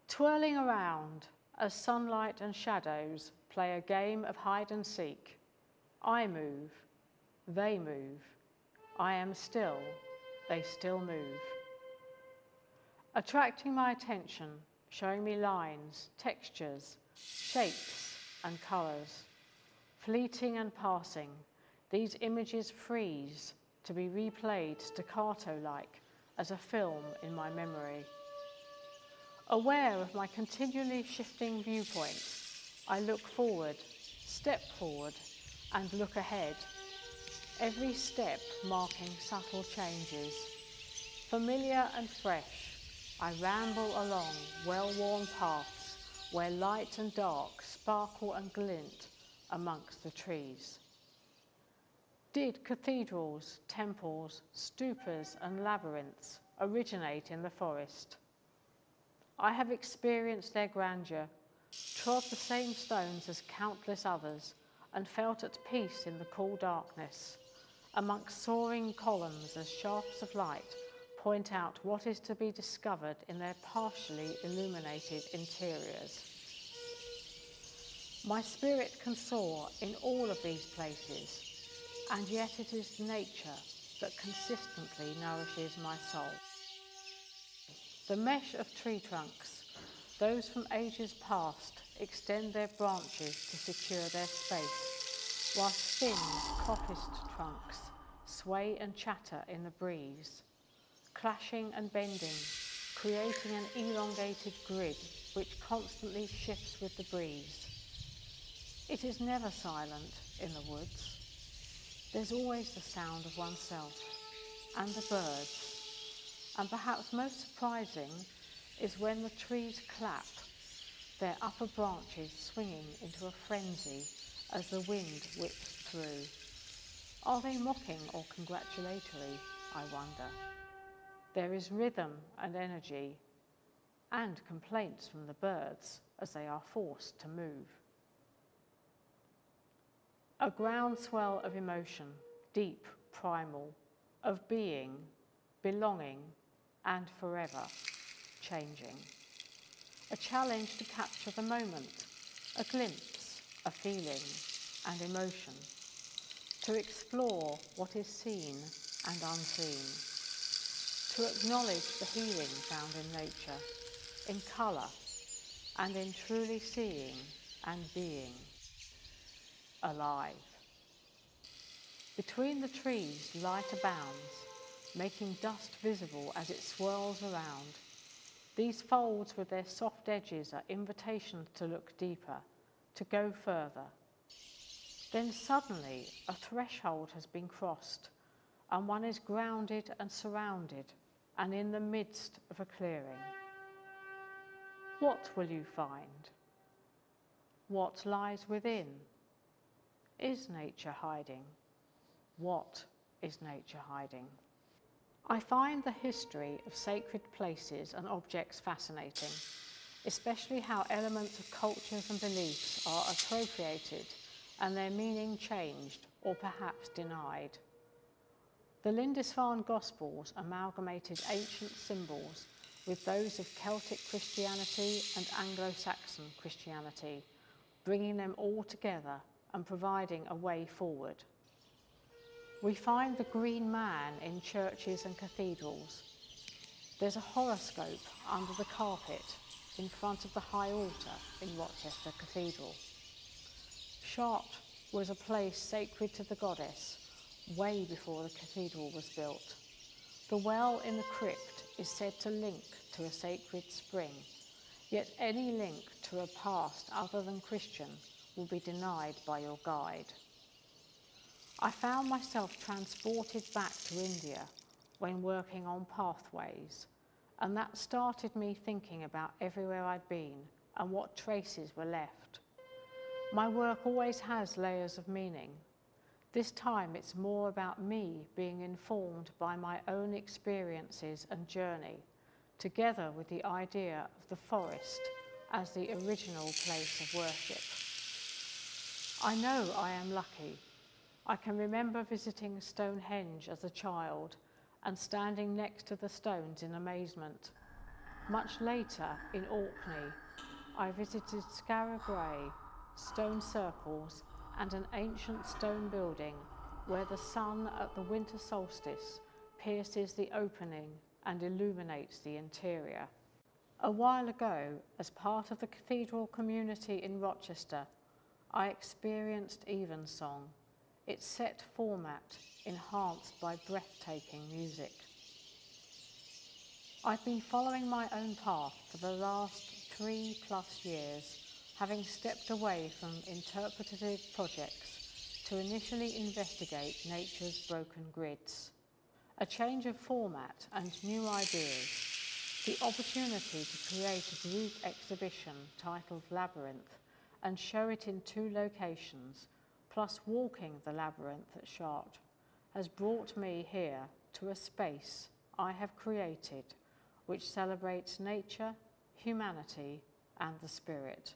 Twirling around as sunlight and shadows play a game of hide and seek. I move, they move, I am still, they still move. Attracting my attention, showing me lines, textures, shapes and colours. Fleeting and passing, these images freeze to be replayed staccato-like as a film in my memory. Aware of my continually shifting viewpoints, I look forward, step forward, and look ahead. Every step marking subtle changes. Familiar and fresh, I ramble along well-worn paths where light and dark sparkle and glint amongst the trees. Did cathedrals, temples, stupas and labyrinths originate in the forest? I have experienced their grandeur, trod the same stones as countless others, and felt at peace in the cool darkness, amongst soaring columns as shafts of light point out what is to be discovered in their partially illuminated interiors. My spirit can soar in all of these places, and yet it is nature that consistently nourishes my soul. The mesh of tree trunks, those from ages past, extend their branches to secure their space, whilst thin, coppiced trunks sway and chatter in the breeze, clashing and bending, creating an elongated grid which constantly shifts with the breeze. It is never silent in the woods. There's always the sound of oneself and the birds. And perhaps most surprising is when the trees clap, their upper branches swinging into a frenzy as the wind whips through. Are they mocking or congratulatory, I wonder? There is rhythm and energy, and complaints from the birds as they are forced to move. A groundswell of emotion, deep, primal, of being, belonging, and forever changing. A challenge to capture the moment, a glimpse, a feeling, and emotion. To explore what is seen and unseen. To acknowledge the healing found in nature, in colour, and in truly seeing and being alive. Between the trees, light abounds, making dust visible as it swirls around. These folds with their soft edges are invitations to look deeper, to go further. Then suddenly a threshold has been crossed, and one is grounded and surrounded, and in the midst of a clearing. What will you find? What lies within? Is nature hiding? What is nature hiding? I find the history of sacred places and objects fascinating, especially how elements of cultures and beliefs are appropriated and their meaning changed or perhaps denied. The Lindisfarne Gospels amalgamated ancient symbols with those of Celtic Christianity and Anglo-Saxon Christianity, bringing them all together and providing a way forward. We find the green man in churches and cathedrals. There's a horoscope under the carpet in front of the high altar in Rochester Cathedral. Chartres was a place sacred to the goddess way before the cathedral was built. The well in the crypt is said to link to a sacred spring, yet any link to a past other than Christian will be denied by your guide. I found myself transported back to India when working on pathways, and that started me thinking about everywhere I'd been and what traces were left. My work always has layers of meaning. This time it's more about me being informed by my own experiences and journey, together with the idea of the forest as the original place of worship. I know I am lucky. I can remember visiting Stonehenge as a child and standing next to the stones in amazement. Much later, in Orkney, I visited Skara Brae, stone circles, and an ancient stone building where the sun at the winter solstice pierces the opening and illuminates the interior. A while ago, as part of the cathedral community in Rochester, I experienced Evensong, its set format enhanced by breathtaking music. I've been following my own path for the last 3+ years, having stepped away from interpretative projects to initially investigate nature's broken grids. A change of format and new ideas, the opportunity to create a group exhibition titled Labyrinth and show it in 2 locations, plus walking the labyrinth at Chartres, has brought me here to a space I have created which celebrates nature, humanity, and the spirit.